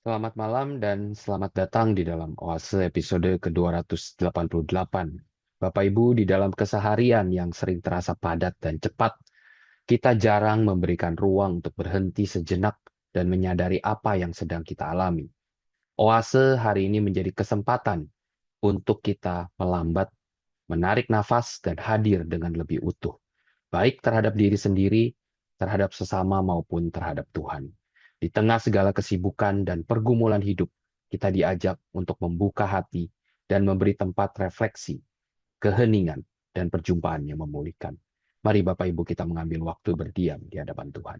Selamat malam dan selamat datang di dalam Oase episode ke-288. Bapak Ibu, di dalam keseharian yang sering terasa padat dan cepat, kita jarang memberikan ruang untuk berhenti sejenak dan menyadari apa yang sedang kita alami. Oase hari ini menjadi kesempatan untuk kita melambat, menarik nafas, dan hadir dengan lebih utuh, baik terhadap diri sendiri, terhadap sesama, maupun terhadap Tuhan. Di tengah segala kesibukan dan pergumulan hidup, kita diajak untuk membuka hati dan memberi tempat refleksi, keheningan, dan perjumpaan yang memulihkan. Mari Bapak Ibu kita mengambil waktu berdiam di hadapan Tuhan.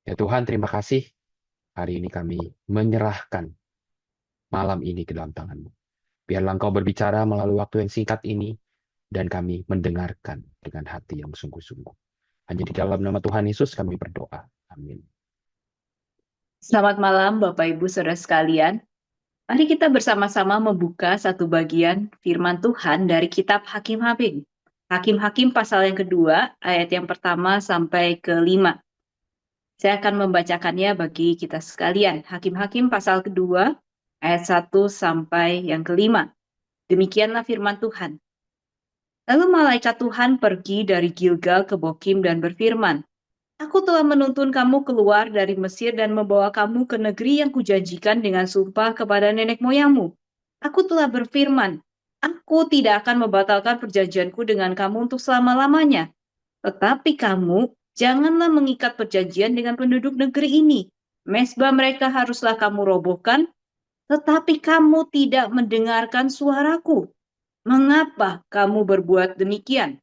Ya Tuhan, terima kasih. Hari ini kami menyerahkan malam ini ke dalam tangan-Mu. Biarlah Engkau berbicara melalui waktu yang singkat ini, dan kami mendengarkan dengan hati yang sungguh-sungguh. Hanya di dalam nama Tuhan Yesus kami berdoa. Amin. Selamat malam Bapak Ibu Saudara sekalian. Mari kita bersama-sama membuka satu bagian firman Tuhan dari kitab Hakim-Hakim. Hakim-Hakim pasal yang kedua, ayat yang pertama sampai ke-5. Saya akan membacakannya bagi kita sekalian. Hakim-Hakim pasal kedua, ayat 1 sampai yang ke-5. Demikianlah firman Tuhan. Lalu malaikat Tuhan pergi dari Gilgal ke Bokim dan berfirman, Aku telah menuntun kamu keluar dari Mesir dan membawa kamu ke negeri yang kujanjikan dengan sumpah kepada nenek moyangmu. Aku telah berfirman, aku tidak akan membatalkan perjanjianku dengan kamu untuk selama-lamanya. Tetapi kamu janganlah mengikat perjanjian dengan penduduk negeri ini. Mezbah mereka haruslah kamu robohkan, tetapi kamu tidak mendengarkan suaraku. Mengapa kamu berbuat demikian?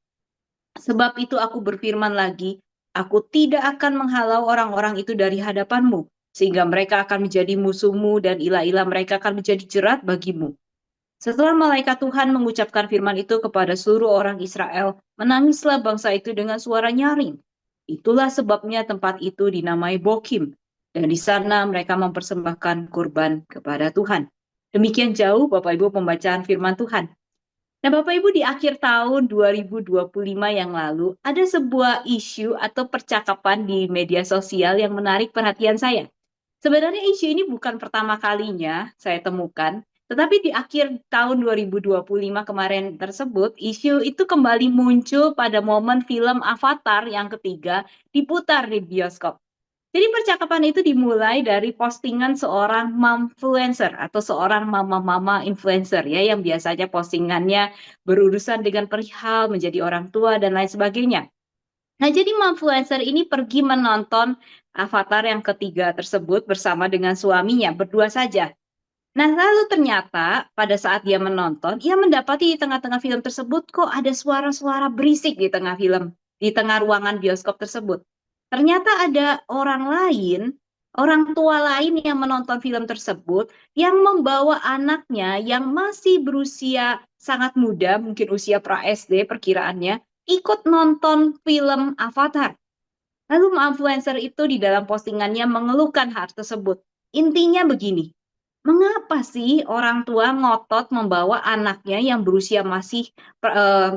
Sebab itu aku berfirman lagi, aku tidak akan menghalau orang-orang itu dari hadapanmu, sehingga mereka akan menjadi musuhmu dan ilah-ilah mereka akan menjadi jerat bagimu. Setelah malaikat Tuhan mengucapkan firman itu kepada seluruh orang Israel, menangislah bangsa itu dengan suara nyaring. Itulah sebabnya tempat itu dinamai Bokim, dan di sana mereka mempersembahkan kurban kepada Tuhan. Demikian jauh Bapak Ibu pembacaan firman Tuhan. Nah, Bapak Ibu, di akhir tahun 2025 yang lalu, ada sebuah isu atau percakapan di media sosial yang menarik perhatian saya. Sebenarnya isu ini bukan pertama kalinya saya temukan, tetapi di akhir tahun 2025 kemarin tersebut, isu itu kembali muncul pada momen film Avatar yang ketiga diputar di bioskop. Jadi percakapan itu dimulai dari postingan seorang momfluencer atau seorang mama-mama influencer ya yang biasanya postingannya berurusan dengan perihal menjadi orang tua dan lain sebagainya. Nah, jadi momfluencer ini pergi menonton Avatar yang ketiga tersebut bersama dengan suaminya berdua saja. Nah, lalu ternyata pada saat dia menonton, ia mendapati di tengah-tengah film tersebut kok ada suara-suara berisik di tengah film, di tengah ruangan bioskop tersebut. Ternyata ada orang lain, orang tua lain yang menonton film tersebut, yang membawa anaknya yang masih berusia sangat muda, mungkin usia pra SD perkiraannya, ikut nonton film Avatar. Lalu influencer itu di dalam postingannya mengeluhkan hal tersebut. Intinya begini, mengapa sih orang tua ngotot membawa anaknya yang berusia masih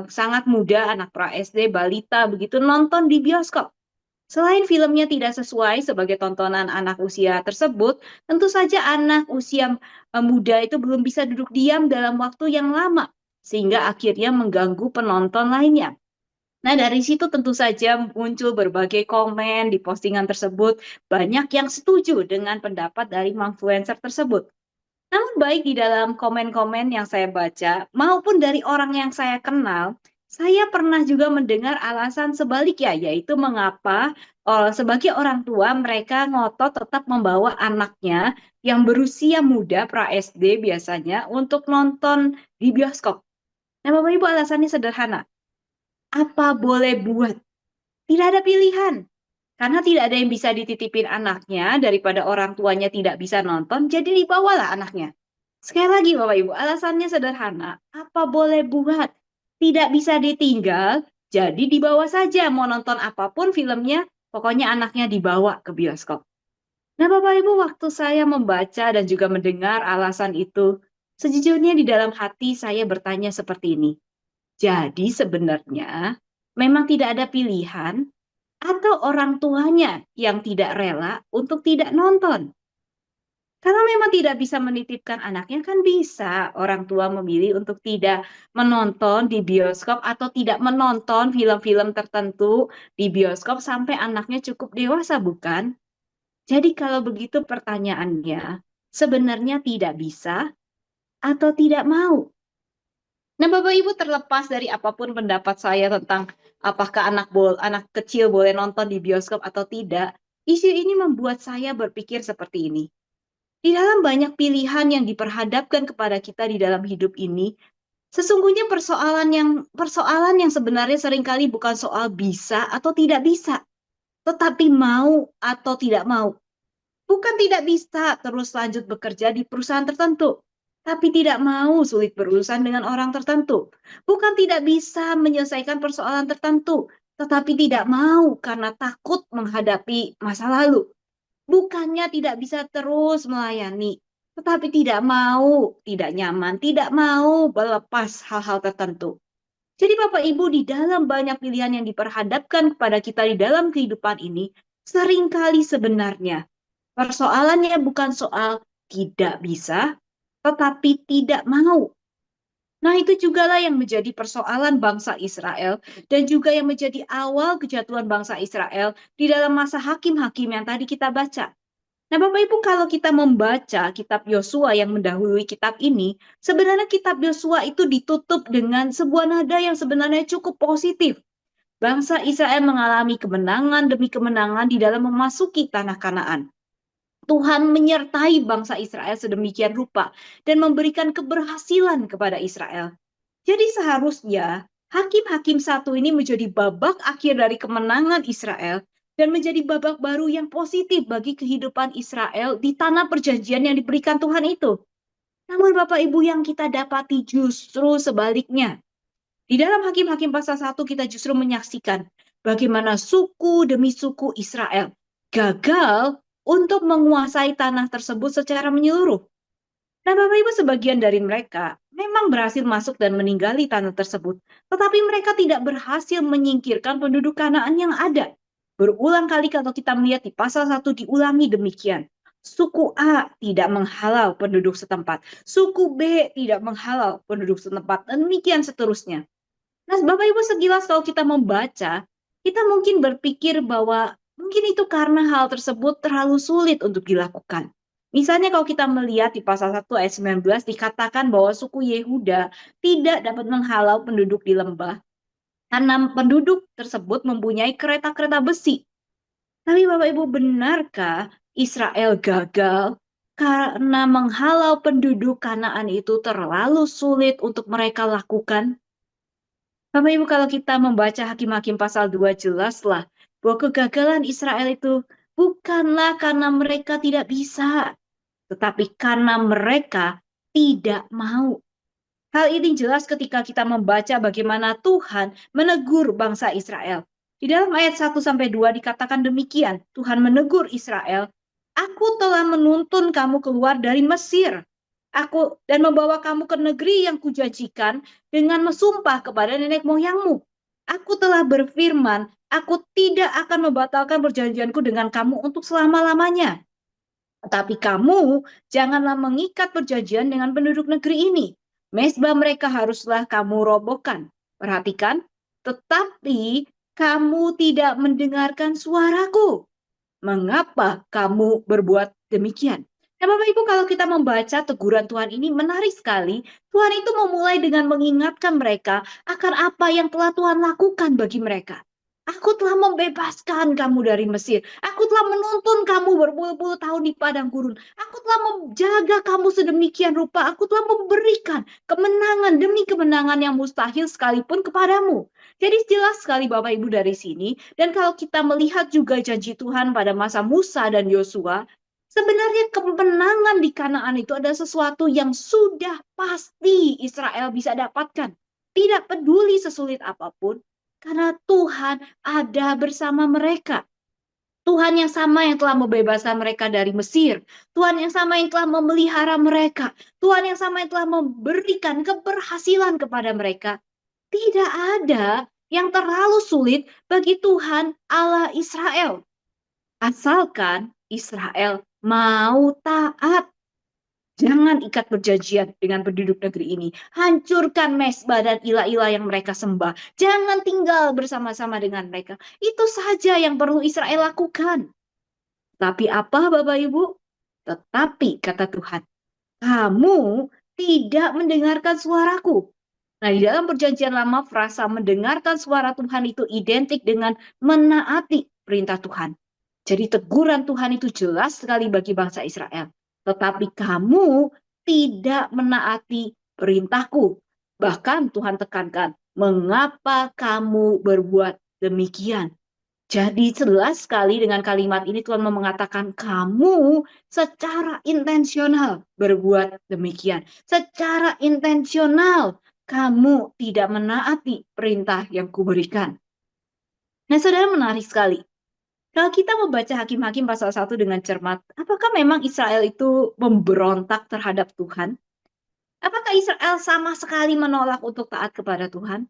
sangat muda, anak pra SD, balita, begitu nonton di bioskop? Selain filmnya tidak sesuai sebagai tontonan anak usia tersebut, tentu saja anak usia muda itu belum bisa duduk diam dalam waktu yang lama, sehingga akhirnya mengganggu penonton lainnya. Nah, dari situ tentu saja muncul berbagai komen di postingan tersebut. Banyak yang setuju dengan pendapat dari influencer tersebut. Namun baik di dalam komen-komen yang saya baca maupun dari orang yang saya kenal, saya pernah juga mendengar alasan sebaliknya, yaitu mengapa sebagai orang tua mereka ngotot tetap membawa anaknya yang berusia muda pra SD biasanya untuk nonton di bioskop. Nah, Bapak Ibu alasannya sederhana. Apa boleh buat? Tidak ada pilihan. Karena tidak ada yang bisa dititipin anaknya daripada orang tuanya tidak bisa nonton, jadi dibawalah anaknya. Sekali lagi Bapak Ibu, alasannya sederhana. Apa boleh buat? Tidak bisa ditinggal, jadi dibawa saja. Mau nonton apapun filmnya, pokoknya anaknya dibawa ke bioskop. Nah Bapak Ibu, waktu saya membaca dan juga mendengar alasan itu, sejujurnya di dalam hati saya bertanya seperti ini. Jadi sebenarnya memang tidak ada pilihan atau orang tuanya yang tidak rela untuk tidak nonton. Kalau memang tidak bisa menitipkan anaknya, kan bisa orang tua memilih untuk tidak menonton di bioskop atau tidak menonton film-film tertentu di bioskop sampai anaknya cukup dewasa, bukan? Jadi kalau begitu pertanyaannya, sebenarnya tidak bisa atau tidak mau? Nah, Bapak Ibu terlepas dari apapun pendapat saya tentang apakah anak kecil boleh nonton di bioskop atau tidak, isu ini membuat saya berpikir seperti ini. Di dalam banyak pilihan yang diperhadapkan kepada kita di dalam hidup ini, sesungguhnya persoalan yang sebenarnya seringkali bukan soal bisa atau tidak bisa, tetapi mau atau tidak mau. Bukan tidak bisa terus lanjut bekerja di perusahaan tertentu, tapi tidak mau sulit berurusan dengan orang tertentu. Bukan tidak bisa menyelesaikan persoalan tertentu, tetapi tidak mau karena takut menghadapi masa lalu. Bukannya tidak bisa terus melayani, tetapi tidak mau, tidak nyaman, tidak mau melepas hal-hal tertentu. Jadi Bapak Ibu, di dalam banyak pilihan yang diperhadapkan kepada kita di dalam kehidupan ini, seringkali sebenarnya persoalannya bukan soal tidak bisa, tetapi tidak mau. Nah, itu jugalah yang menjadi persoalan bangsa Israel dan juga yang menjadi awal kejatuhan bangsa Israel di dalam masa hakim-hakim yang tadi kita baca. Nah, Bapak Ibu, kalau kita membaca kitab Yosua yang mendahului kitab ini, sebenarnya kitab Yosua itu ditutup dengan sebuah nada yang sebenarnya cukup positif. Bangsa Israel mengalami kemenangan demi kemenangan di dalam memasuki tanah Kanaan. Tuhan menyertai bangsa Israel sedemikian rupa dan memberikan keberhasilan kepada Israel. Jadi seharusnya hakim-hakim satu ini menjadi babak akhir dari kemenangan Israel dan menjadi babak baru yang positif bagi kehidupan Israel di tanah perjanjian yang diberikan Tuhan itu. Namun Bapak Ibu, yang kita dapati justru sebaliknya. Di dalam Hakim-Hakim pasal 1 kita justru menyaksikan bagaimana suku demi suku Israel gagal untuk menguasai tanah tersebut secara menyeluruh. Nah, Bapak Ibu, sebagian dari mereka memang berhasil masuk dan meninggali tanah tersebut, tetapi mereka tidak berhasil menyingkirkan penduduk Kanaan yang ada. Berulang kali kalau kita melihat di pasal 1 diulangi demikian. Suku A tidak menghalau penduduk setempat, suku B tidak menghalau penduduk setempat, dan demikian seterusnya. Nah, Bapak Ibu, sekilas kalau kita membaca, kita mungkin berpikir bahwa mungkin itu karena hal tersebut terlalu sulit untuk dilakukan. Misalnya kalau kita melihat di pasal 1 ayat 19 dikatakan bahwa suku Yehuda tidak dapat menghalau penduduk di lembah karena penduduk tersebut mempunyai kereta-kereta besi. Tapi Bapak Ibu, benarkah Israel gagal karena menghalau penduduk Kanaan itu terlalu sulit untuk mereka lakukan? Bapak Ibu, kalau kita membaca Hakim-Hakim pasal 2 jelaslah bahwa kegagalan Israel itu bukanlah karena mereka tidak bisa, tetapi karena mereka tidak mau. Hal ini jelas ketika kita membaca bagaimana Tuhan menegur bangsa Israel. Di dalam ayat 1 sampai 2 dikatakan demikian, Tuhan menegur Israel, "Aku telah menuntun kamu keluar dari Mesir. Aku dan membawa kamu ke negeri yang kujanjikan dengan mensumpah kepada nenek moyangmu. Aku telah berfirman, aku tidak akan membatalkan perjanjianku dengan kamu untuk selama-lamanya. Tetapi kamu janganlah mengikat perjanjian dengan penduduk negeri ini. Mezbah mereka haruslah kamu robohkan." Perhatikan, tetapi kamu tidak mendengarkan suaraku. Mengapa kamu berbuat demikian? Nah, Bapak Ibu, kalau kita membaca teguran Tuhan ini menarik sekali. Tuhan itu memulai dengan mengingatkan mereka akan apa yang telah Tuhan lakukan bagi mereka. Aku telah membebaskan kamu dari Mesir. Aku telah menuntun kamu berpuluh-puluh tahun di padang gurun. Aku telah menjaga kamu sedemikian rupa. Aku telah memberikan kemenangan demi kemenangan yang mustahil sekalipun kepadamu. Jadi jelas sekali Bapak Ibu dari sini. Dan kalau kita melihat juga janji Tuhan pada masa Musa dan Yosua, sebenarnya kemenangan di Kanaan itu adalah sesuatu yang sudah pasti Israel bisa dapatkan. Tidak peduli sesulit apapun, karena Tuhan ada bersama mereka. Tuhan yang sama yang telah membebaskan mereka dari Mesir. Tuhan yang sama yang telah memelihara mereka. Tuhan yang sama yang telah memberikan keberhasilan kepada mereka. Tidak ada yang terlalu sulit bagi Tuhan Allah Israel. Asalkan Israel mau taat. Jangan ikat perjanjian dengan penduduk negeri ini. Hancurkan mezbah dan ilah-ilah yang mereka sembah. Jangan tinggal bersama-sama dengan mereka. Itu saja yang perlu Israel lakukan. Tapi apa Bapak Ibu? Tetapi kata Tuhan, kamu tidak mendengarkan suaraku. Nah, di dalam perjanjian lama, frasa mendengarkan suara Tuhan itu identik dengan menaati perintah Tuhan. Jadi teguran Tuhan itu jelas sekali bagi bangsa Israel. Tetapi kamu tidak menaati perintahku. Bahkan Tuhan tekankan, mengapa kamu berbuat demikian? Jadi jelas sekali dengan kalimat ini Tuhan mau mengatakan kamu secara intensional berbuat demikian. Secara intensional kamu tidak menaati perintah yang kuberikan. Nah, saudara, menarik sekali. Kalau kita membaca Hakim-Hakim pasal 1 dengan cermat, apakah memang Israel itu memberontak terhadap Tuhan? Apakah Israel sama sekali menolak untuk taat kepada Tuhan?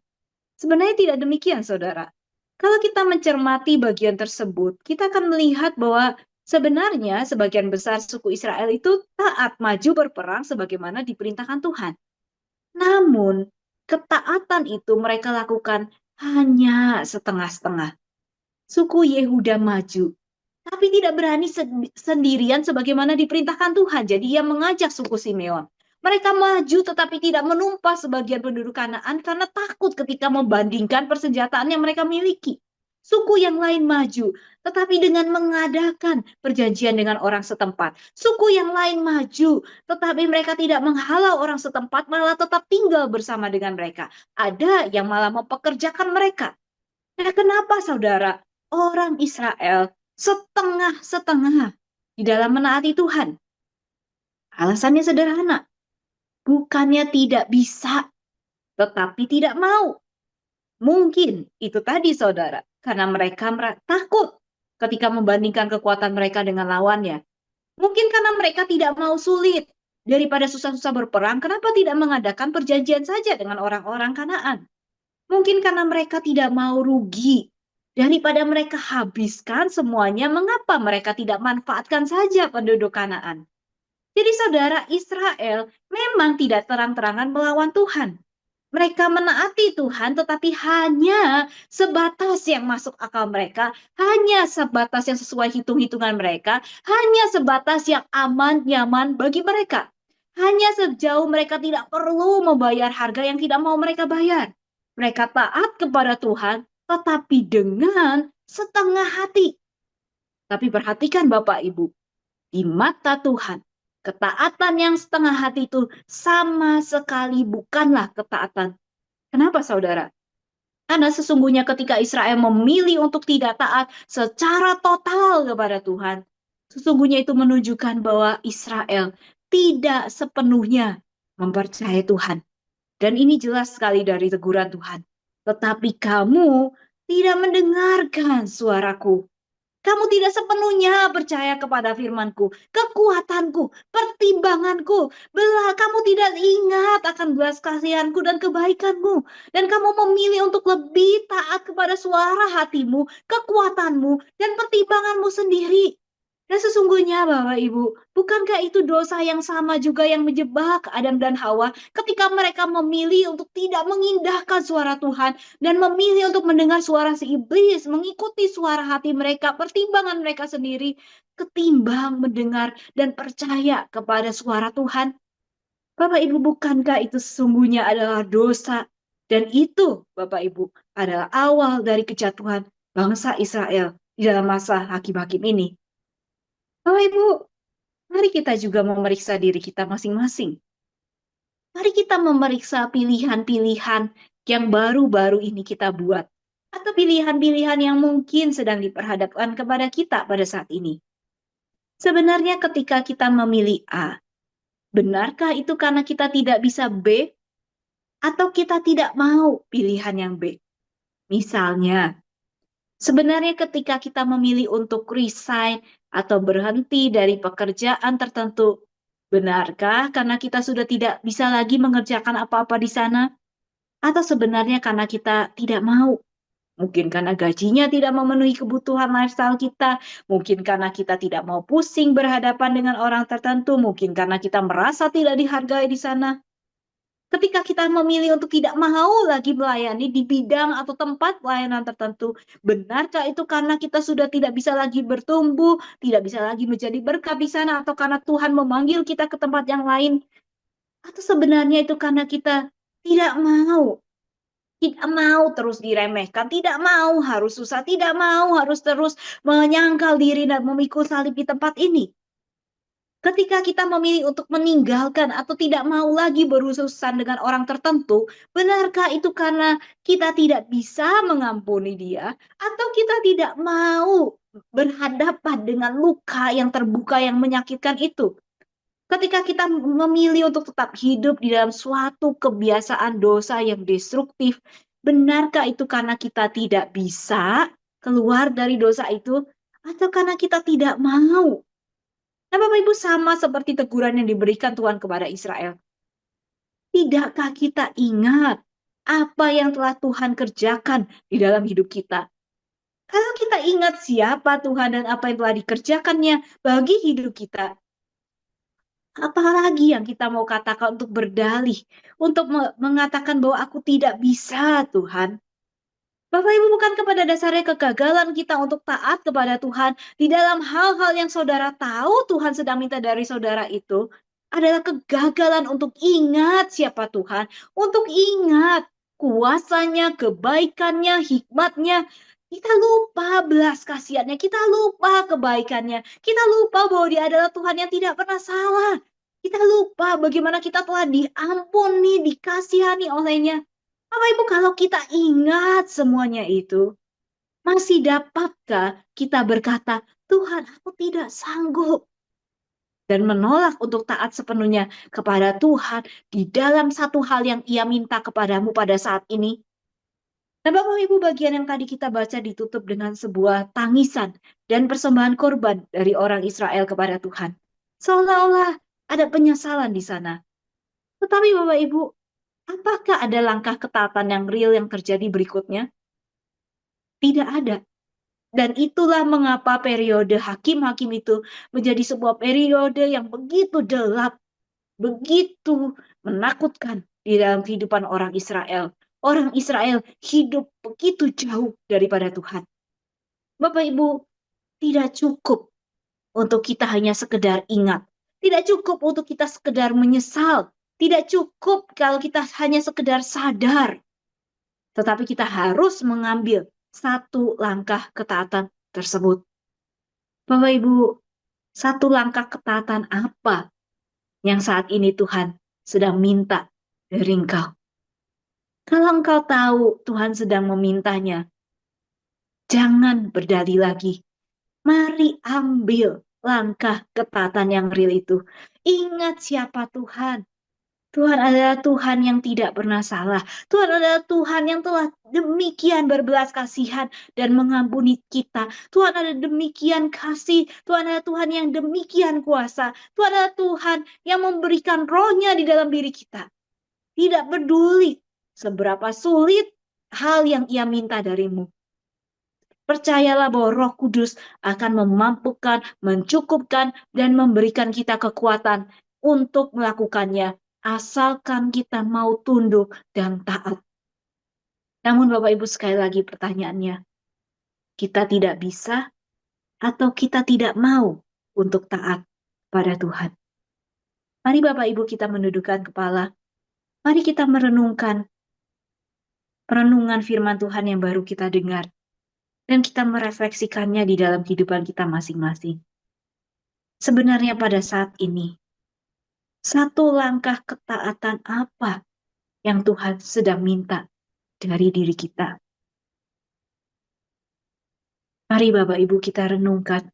Sebenarnya tidak demikian, saudara. Kalau kita mencermati bagian tersebut, kita akan melihat bahwa sebenarnya sebagian besar suku Israel itu taat maju berperang sebagaimana diperintahkan Tuhan. Namun, ketaatan itu mereka lakukan hanya setengah-setengah. Suku Yehuda maju, tapi tidak berani sendirian sebagaimana diperintahkan Tuhan. Jadi ia mengajak suku Simeon. Mereka maju tetapi tidak menumpas sebagian penduduk Kanaan karena takut ketika membandingkan persenjataan yang mereka miliki. Suku yang lain maju, tetapi dengan mengadakan perjanjian dengan orang setempat. Suku yang lain maju, tetapi mereka tidak menghalau orang setempat, malah tetap tinggal bersama dengan mereka. Ada yang malah mempekerjakan mereka. Nah, kenapa saudara? Orang Israel setengah-setengah di dalam menaati Tuhan. Alasannya sederhana. Bukannya tidak bisa, tetapi tidak mau. Mungkin itu tadi saudara, karena mereka takut ketika membandingkan kekuatan mereka dengan lawannya. Mungkin karena mereka tidak mau sulit. Daripada susah-susah berperang, kenapa tidak mengadakan perjanjian saja dengan orang-orang Kanaan? Mungkin karena mereka tidak mau rugi. Daripada mereka habiskan semuanya, mengapa mereka tidak manfaatkan saja penduduk Kanaan? Jadi saudara, Israel memang tidak terang-terangan melawan Tuhan. Mereka menaati Tuhan, tetapi hanya sebatas yang masuk akal mereka, hanya sebatas yang sesuai hitung-hitungan mereka, hanya sebatas yang aman, nyaman bagi mereka. Hanya sejauh mereka tidak perlu membayar harga yang tidak mau mereka bayar. Mereka taat kepada Tuhan, tetapi dengan setengah hati. Tapi perhatikan Bapak Ibu, di mata Tuhan, ketaatan yang setengah hati itu sama sekali bukanlah ketaatan. Kenapa saudara? Karena sesungguhnya ketika Israel memilih untuk tidak taat secara total kepada Tuhan, sesungguhnya itu menunjukkan bahwa Israel tidak sepenuhnya mempercayai Tuhan. Dan ini jelas sekali dari teguran Tuhan. Tetapi kamu tidak mendengarkan suaraku. Kamu tidak sepenuhnya percaya kepada firman-Ku, kekuatanku, pertimbanganku. Kamu tidak ingat akan belas kasihanku dan kebaikanmu. Dan kamu memilih untuk lebih taat kepada suara hatimu, kekuatanmu, dan pertimbanganmu sendiri. Dan sesungguhnya Bapak Ibu, bukankah itu dosa yang sama juga yang menjebak Adam dan Hawa ketika mereka memilih untuk tidak mengindahkan suara Tuhan dan memilih untuk mendengar suara si iblis, mengikuti suara hati mereka, pertimbangan mereka sendiri, ketimbang mendengar dan percaya kepada suara Tuhan. Bapak Ibu, bukankah itu sesungguhnya adalah dosa? Dan itu, Bapak Ibu, adalah awal dari kejatuhan bangsa Israel di dalam masa hakim-hakim ini. Bapak Ibu, mari kita juga memeriksa diri kita masing-masing. Mari kita memeriksa pilihan-pilihan yang baru-baru ini kita buat. Atau pilihan-pilihan yang mungkin sedang diperhadapkan kepada kita pada saat ini. Sebenarnya ketika kita memilih A, benarkah itu karena kita tidak bisa B? Atau kita tidak mau pilihan yang B? Misalnya, sebenarnya ketika kita memilih untuk resign atau berhenti dari pekerjaan tertentu, benarkah karena kita sudah tidak bisa lagi mengerjakan apa-apa di sana? Atau sebenarnya karena kita tidak mau? Mungkin karena gajinya tidak memenuhi kebutuhan lifestyle kita, mungkin karena kita tidak mau pusing berhadapan dengan orang tertentu, mungkin karena kita merasa tidak dihargai di sana. Ketika kita memilih untuk tidak mau lagi melayani di bidang atau tempat pelayanan tertentu, benarkah itu karena kita sudah tidak bisa lagi bertumbuh, tidak bisa lagi menjadi berkat di sana, atau karena Tuhan memanggil kita ke tempat yang lain? Atau sebenarnya itu karena kita tidak mau, tidak mau terus diremehkan, tidak mau harus susah, tidak mau harus terus menyangkal diri dan memikul salib di tempat ini? Ketika kita memilih untuk meninggalkan atau tidak mau lagi berurusan dengan orang tertentu, benarkah itu karena kita tidak bisa mengampuni dia, atau kita tidak mau berhadapan dengan luka yang terbuka yang menyakitkan itu? Ketika kita memilih untuk tetap hidup di dalam suatu kebiasaan dosa yang destruktif, benarkah itu karena kita tidak bisa keluar dari dosa itu, atau karena kita tidak mau? Nah, Bapak Ibu, sama seperti teguran yang diberikan Tuhan kepada Israel. Tidakkah kita ingat apa yang telah Tuhan kerjakan di dalam hidup kita? Kalau kita ingat siapa Tuhan dan apa yang telah dikerjakannya bagi hidup kita, apalagi yang kita mau katakan untuk berdalih, untuk mengatakan bahwa aku tidak bisa, Tuhan. Bapak Ibu, bukan kepada dasarnya kegagalan kita untuk taat kepada Tuhan di dalam hal-hal yang saudara tahu Tuhan sedang minta dari saudara itu adalah kegagalan untuk ingat siapa Tuhan, untuk ingat kuasanya, kebaikannya, hikmatnya. Kita lupa belas kasihannya, kita lupa kebaikannya, kita lupa bahwa Dia adalah Tuhan yang tidak pernah salah. Kita lupa bagaimana kita telah diampuni, dikasihani olehnya. Bapak Ibu, kalau kita ingat semuanya itu, masih dapatkah kita berkata, Tuhan, aku tidak sanggup, dan menolak untuk taat sepenuhnya kepada Tuhan di dalam satu hal yang Ia minta kepadamu pada saat ini? Nah, Bapak Ibu, bagian yang tadi kita baca ditutup dengan sebuah tangisan dan persembahan korban dari orang Israel kepada Tuhan. Seolah-olah ada penyesalan di sana. Tetapi Bapak Ibu, apakah ada langkah ketaatan yang real yang terjadi berikutnya? Tidak ada. Dan itulah mengapa periode hakim-hakim itu menjadi sebuah periode yang begitu gelap, begitu menakutkan di dalam kehidupan orang Israel. Orang Israel hidup begitu jauh daripada Tuhan. Bapak Ibu, tidak cukup untuk kita hanya sekedar ingat. Tidak cukup untuk kita sekedar menyesal. Tidak cukup kalau kita hanya sekedar sadar. Tetapi kita harus mengambil satu langkah ketaatan tersebut. Bapak Ibu, satu langkah ketaatan apa yang saat ini Tuhan sedang minta dari engkau? Kalau engkau tahu Tuhan sedang memintanya, jangan berdalih lagi. Mari ambil langkah ketaatan yang real itu. Ingat siapa Tuhan. Tuhan adalah Tuhan yang tidak pernah salah. Tuhan adalah Tuhan yang telah demikian berbelas kasihan dan mengampuni kita. Tuhan adalah demikian kasih. Tuhan adalah Tuhan yang demikian kuasa. Tuhan adalah Tuhan yang memberikan rohnya di dalam diri kita. Tidak peduli seberapa sulit hal yang ia minta darimu. Percayalah bahwa Roh Kudus akan memampukan, mencukupkan, dan memberikan kita kekuatan untuk melakukannya, asalkan kita mau tunduk dan taat. Namun Bapak Ibu, sekali lagi pertanyaannya, kita tidak bisa atau kita tidak mau untuk taat pada Tuhan? Mari Bapak Ibu kita menundukkan kepala, mari kita merenungkan perenungan firman Tuhan yang baru kita dengar, dan kita merefleksikannya di dalam kehidupan kita masing-masing. Sebenarnya pada saat ini, satu langkah ketaatan apa yang Tuhan sedang minta dari diri kita? Mari Bapak Ibu kita renungkan,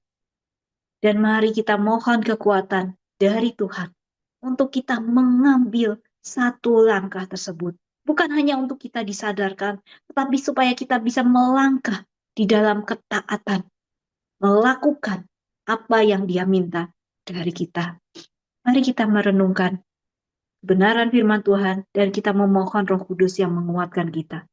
dan mari kita mohon kekuatan dari Tuhan untuk kita mengambil satu langkah tersebut. Bukan hanya untuk kita disadarkan, tetapi supaya kita bisa melangkah di dalam ketaatan, melakukan apa yang Dia minta dari kita. Mari kita merenungkan kebenaran firman Tuhan dan kita memohon Roh Kudus yang menguatkan kita.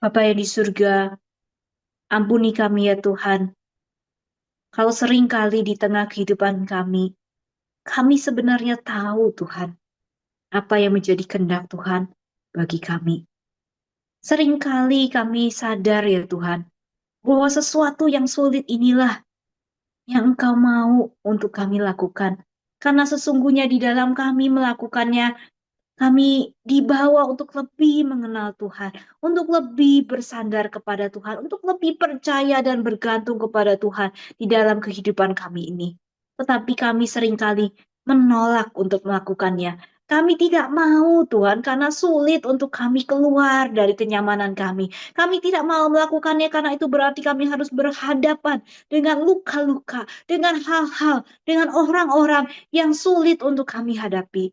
Bapa yang di surga, ampuni kami ya Tuhan. Kalau seringkali di tengah kehidupan kami sebenarnya tahu Tuhan, apa yang menjadi kehendak Tuhan bagi kami. Seringkali kami sadar ya Tuhan, bahwa sesuatu yang sulit inilah yang Engkau mau untuk kami lakukan. Karena sesungguhnya di dalam kami melakukannya, kami dibawa untuk lebih mengenal Tuhan, untuk lebih bersandar kepada Tuhan, untuk lebih percaya dan bergantung kepada Tuhan di dalam kehidupan kami ini. Tetapi kami seringkali menolak untuk melakukannya. Kami tidak mau Tuhan karena sulit untuk kami keluar dari kenyamanan kami. Kami tidak mau melakukannya karena itu berarti kami harus berhadapan dengan luka-luka, dengan hal-hal, dengan orang-orang yang sulit untuk kami hadapi.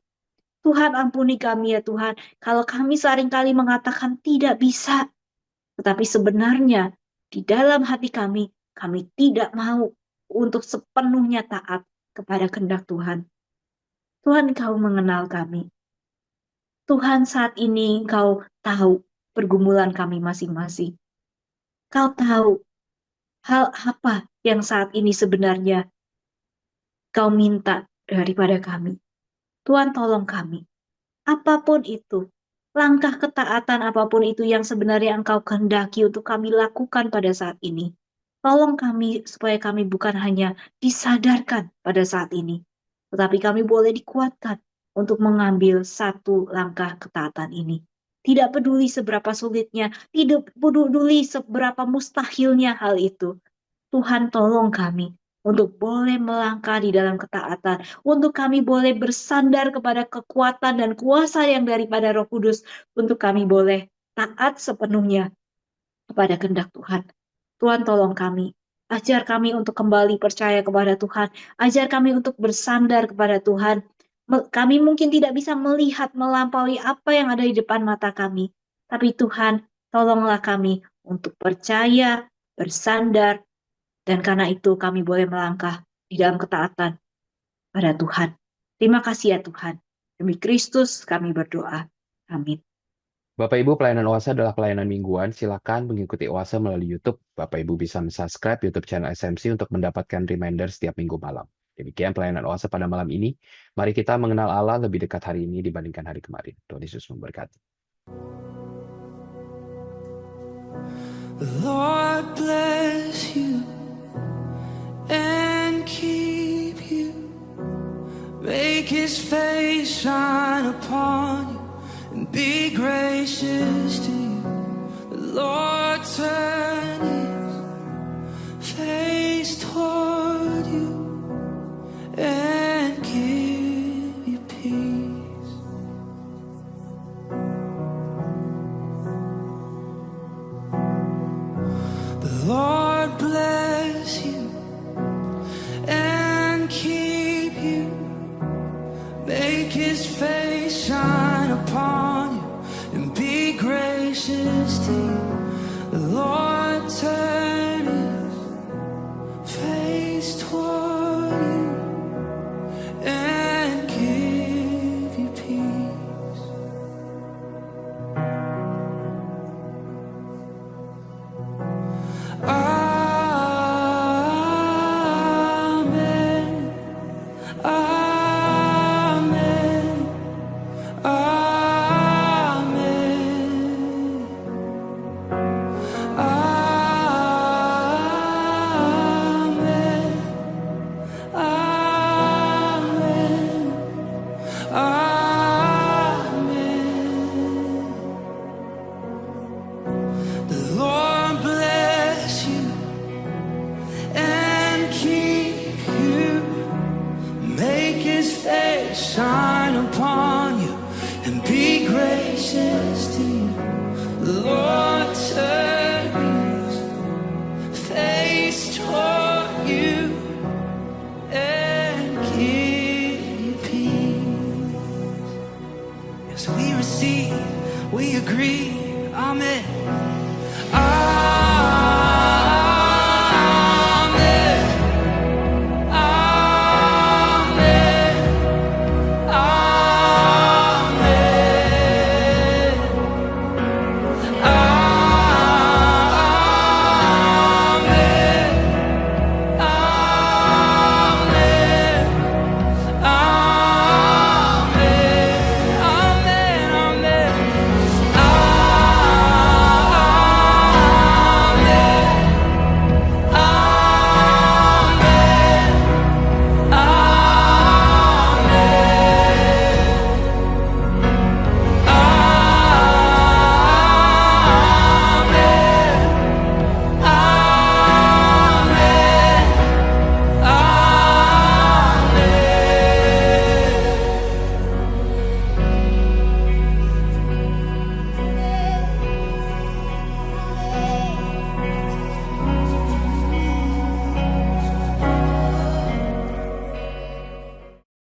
Tuhan ampuni kami ya Tuhan, kalau kami seringkali mengatakan tidak bisa, tetapi sebenarnya di dalam hati kami tidak mau untuk sepenuhnya taat kepada kehendak Tuhan. Tuhan Engkau mengenal kami. Tuhan saat ini Engkau tahu pergumulan kami masing-masing. Kau tahu hal apa yang saat ini sebenarnya Kau minta daripada kami. Tuhan tolong kami. Apapun itu, langkah ketaatan apapun itu yang sebenarnya Engkau kehendaki untuk kami lakukan pada saat ini. Tolong kami supaya kami bukan hanya disadarkan pada saat ini, tetapi kami boleh dikuatkan untuk mengambil satu langkah ketaatan ini. Tidak peduli seberapa sulitnya, tidak peduli seberapa mustahilnya hal itu. Tuhan tolong kami untuk boleh melangkah di dalam ketaatan, untuk kami boleh bersandar kepada kekuatan dan kuasa yang daripada Roh Kudus, untuk kami boleh taat sepenuhnya kepada kehendak Tuhan. Tuhan tolong kami, ajar kami untuk kembali percaya kepada Tuhan, ajar kami untuk bersandar kepada Tuhan. Kami mungkin tidak bisa melihat melampaui apa yang ada di depan mata kami, tapi Tuhan, tolonglah kami untuk percaya, bersandar, dan karena itu kami boleh melangkah di dalam ketaatan pada Tuhan. Terima kasih ya Tuhan. Demi Kristus kami berdoa. Amin. Bapak Ibu, pelayanan Oase adalah pelayanan mingguan. Silakan mengikuti Oase melalui YouTube. Bapak Ibu bisa subscribe YouTube channel SMC untuk mendapatkan reminder setiap minggu malam. Demikian pelayanan Oase pada malam ini. Mari kita mengenal Allah lebih dekat hari ini dibandingkan hari kemarin. Tuhan Yesus memberkati. The Lord bless you and keep you. Make His face shine upon you and be gracious to you. The Lord turn His face toward you and give you peace. The Lord bless you and keep you. Make His face shine upon you and be gracious to you. The Lord turn His face toward you and give you peace. Amen. Amen. Amen. Amen. Amen. Amen. The Lord bless you and keep you. Make His face shine upon you and be gracious to you. The Lord turn His face toward you and give you peace. Yes, we receive, we agree. Amen.